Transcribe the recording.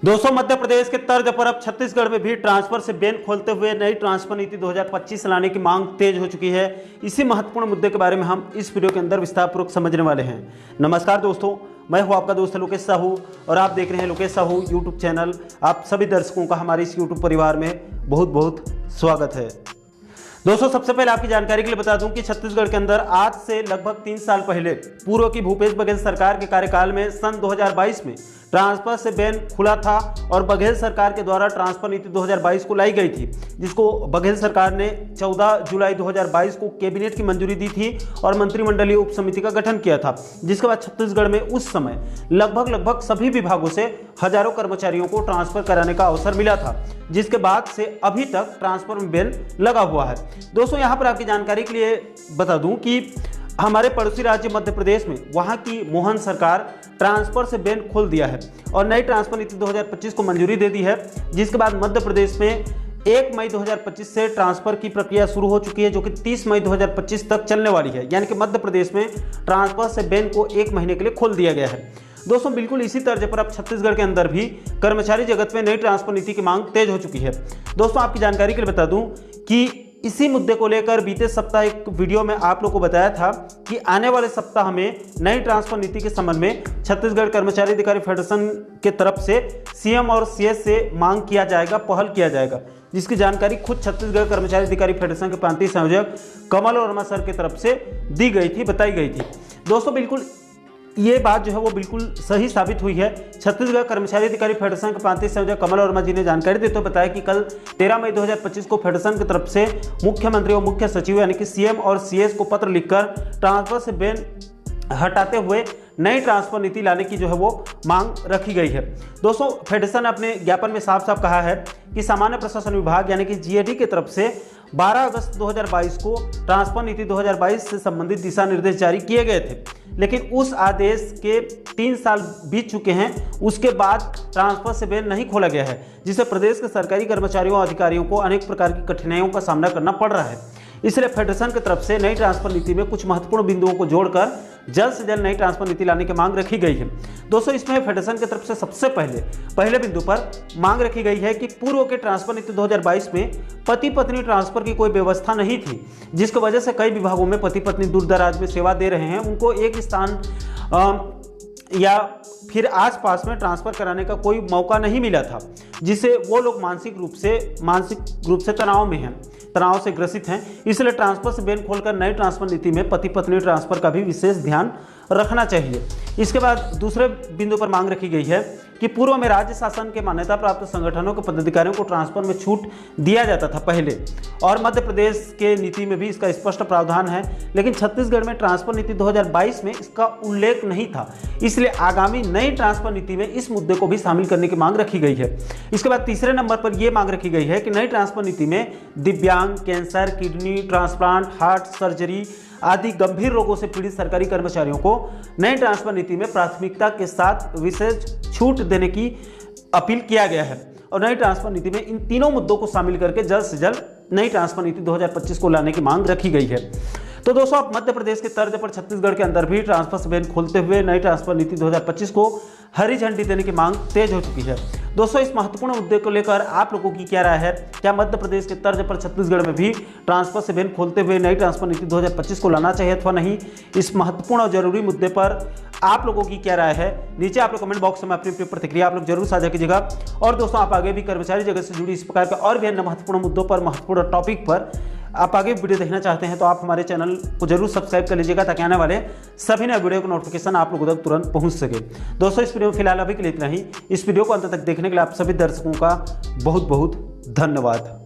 दोस्तों, मध्य प्रदेश के तर्ज पर अब छत्तीसगढ़ में भी ट्रांसफर से बैन खोलते हुए नई ट्रांसफर नीति 2025 लाने की मांग तेज हो चुकी है। इसी महत्वपूर्ण मुद्दे के बारे में हम इस वीडियो के अंदर विस्तारपूर्वक समझने वाले हैं। नमस्कार दोस्तों, मैं हूं आपका दोस्त लोकेश साहू और आप देख रहे हैं लोकेश साहू यूट्यूब चैनल। आप सभी दर्शकों का हमारे इस यूट्यूब परिवार में बहुत बहुत स्वागत है। दोस्तों, सबसे पहले आपकी जानकारी के लिए बता दूं कि छत्तीसगढ़ के अंदर आज से लगभग 3 साल पहले पूर्व की भूपेश बघेल सरकार के कार्यकाल में सन 2022 में ट्रांसफर से बैन खुला था और बघेल सरकार के द्वारा ट्रांसफर नीति 2022 को लाई गई थी, जिसको बघेल सरकार ने 14 जुलाई 2022 को कैबिनेट की मंजूरी दी थी और मंत्रिमंडलीय उप समिति का गठन किया था। जिसके बाद छत्तीसगढ़ में उस समय लगभग सभी विभागों से हजारों कर्मचारियों को ट्रांसफर कराने का अवसर मिला था, जिसके बाद से अभी तक ट्रांसफर में बैन लगा हुआ है। दोस्तों, यहाँ पर आपकी जानकारी के लिए बता दूं कि हमारे पड़ोसी राज्य मध्य प्रदेश में वहां की मोहन सरकार ट्रांसफर से बैन खोल दिया है और नई ट्रांसफर नीति 2025 को मंजूरी दे दी है। जिसके बाद मध्य प्रदेश में 1 मई 2025 से ट्रांसफर की प्रक्रिया शुरू हो चुकी है, जो कि 30 मई 2025 तक चलने वाली है। यानी कि मध्य प्रदेश में ट्रांसफर से बैन को 1 महीने के लिए खोल दिया गया है। दोस्तों, बिल्कुल इसी तर्ज पर अब छत्तीसगढ़ के अंदर भी कर्मचारी जगत में नई ट्रांसफर नीति की मांग तेज हो चुकी है। दोस्तों, आपकी जानकारी के लिए बता दूं कि इसी मुद्दे को लेकर बीते सप्ताह एक वीडियो में आप लोगों को बताया था कि आने वाले सप्ताह में नई ट्रांसफर नीति के संबंध में छत्तीसगढ़ कर्मचारी अधिकारी फेडरेशन के तरफ से सीएम और सीएस से मांग किया जाएगा, पहल किया जाएगा, जिसकी जानकारी खुद छत्तीसगढ़ कर्मचारी अधिकारी फेडरेशन के प्रांतीय संयोजक कमल वर्मा सर की तरफ से दी गई थी, बताई गई थी। दोस्तों, बिल्कुल ये बात जो है वो बिल्कुल सही साबित हुई है। छत्तीसगढ़ कर्मचारी अधिकारी फेडरेशन के प्रांतीय संयोजक कमल वर्मा जी ने जानकारी देते हुए बताया कि कल 13 मई 2025 को फेडरेशन की तरफ से मुख्यमंत्री और मुख्य सचिव यानी कि सीएम और सीएस को पत्र लिखकर ट्रांसफर से बैन हटाते हुए नई ट्रांसफर नीति लाने की जो है वो मांग रखी गई है। दोस्तों, फेडरेशन ने अपने ज्ञापन में साफ साफ कहा है कि सामान्य प्रशासन विभाग यानी कि जीएडी की तरफ से 12 अगस्त 2022 को ट्रांसफर नीति 2022 से संबंधित दिशा निर्देश जारी किए गए थे, लेकिन उस आदेश के 3 साल बीत चुके हैं। उसके बाद ट्रांसफर से बैन नहीं खोला गया है, जिससे प्रदेश के सरकारी कर्मचारियों और अधिकारियों को अनेक प्रकार की कठिनाइयों का सामना करना पड़ रहा है। इसलिए फेडरेशन की तरफ से नई ट्रांसफर नीति में कुछ महत्वपूर्ण बिंदुओं को जोड़कर जल्द से जल्द नई ट्रांसफर नीति लाने की मांग रखी गई है। दोस्तों, इसमें फेडरेशन की तरफ से सबसे पहले बिंदु पर मांग रखी गई है कि पूर्व के ट्रांसफर नीति 2022 में पति पत्नी ट्रांसफर की कोई व्यवस्था नहीं थी, जिसकी वजह से कई विभागों में पति पत्नी दूर दराज में सेवा दे रहे हैं, उनको एक स्थान या फिर आसपास में ट्रांसफर कराने का कोई मौका नहीं मिला था, जिससे वो लोग मानसिक रूप से तनाव से ग्रसित हैं। इसलिए ट्रांसफर से बैन खोलकर नई ट्रांसफर नीति में पति पत्नी ट्रांसफर का भी विशेष ध्यान रखना चाहिए। इसके बाद दूसरे बिंदु पर मांग रखी गई है कि पूर्व में राज्य शासन के मान्यता प्राप्त संगठनों के पदाधिकारियों को ट्रांसफर में छूट दिया जाता था पहले, और मध्य प्रदेश के नीति में भी इसका स्पष्ट प्रावधान है, लेकिन छत्तीसगढ़ में ट्रांसफर नीति 2022 में इसका उल्लेख नहीं था। इसलिए आगामी नई ट्रांसफर नीति में इस मुद्दे को भी शामिल करने की मांग रखी गई है। इसके बाद तीसरे नंबर पर यह मांग रखी गई है कि नई ट्रांसफर नीति में दिव्यांग, cancer, kidney transplant, heart surgery आदि गंभीर रोगों से पीड़ित सरकारी कर्मचारियों को नई ट्रांसफर नीति में प्राथमिकता के साथ विशेष छूट देने की अपील किया गया है और नई ट्रांसफर नीति में इन तीनों मुद्दों को शामिल करके जल्द से जल्द नई ट्रांसफर नीति 2025 को लाने की मांग रखी गई है। तो दोस्तों, अब मध्य प्रदेश के तर्ज पर छत्तीसगढ़ के अंदर भी ट्रांसफर से बैन खोलते हुए नई ट्रांसफर नीति 2025 को हरी झंडी देने की मांग तेज हो चुकी है। दोस्तों, इस महत्वपूर्ण मुद्दे को लेकर आप लोगों की क्या राय है? क्या मध्य प्रदेश के तर्ज पर छत्तीसगढ़ में भी ट्रांसफर से बैन खोलते हुए नई ट्रांसफर नीति 2025 को लाना चाहिए अथवा नहीं? इस महत्वपूर्ण और जरूरी मुद्दे पर आप लोगों की क्या राय है? नीचे आप लोग कमेंट बॉक्स में अपनी प्रतिक्रिया आप लोग जरूर साझा कीजिएगा। और दोस्तों, आप आगे भी कर्मचारी जगत से जुड़ी इस प्रकार के और भी अन्य महत्वपूर्ण मुद्दों पर, महत्वपूर्ण टॉपिक पर आप आगे वीडियो देखना चाहते हैं तो आप हमारे चैनल को जरूर सब्सक्राइब कर लीजिएगा, ताकि आने वाले सभी नए वीडियो का नोटिफिकेशन आप लोगों तक तुरंत पहुंच सके। दोस्तों, इस वीडियो में फिलहाल अभी के लिए इतना ही। इस वीडियो को अंत तक देखने के लिए आप सभी दर्शकों का बहुत बहुत धन्यवाद।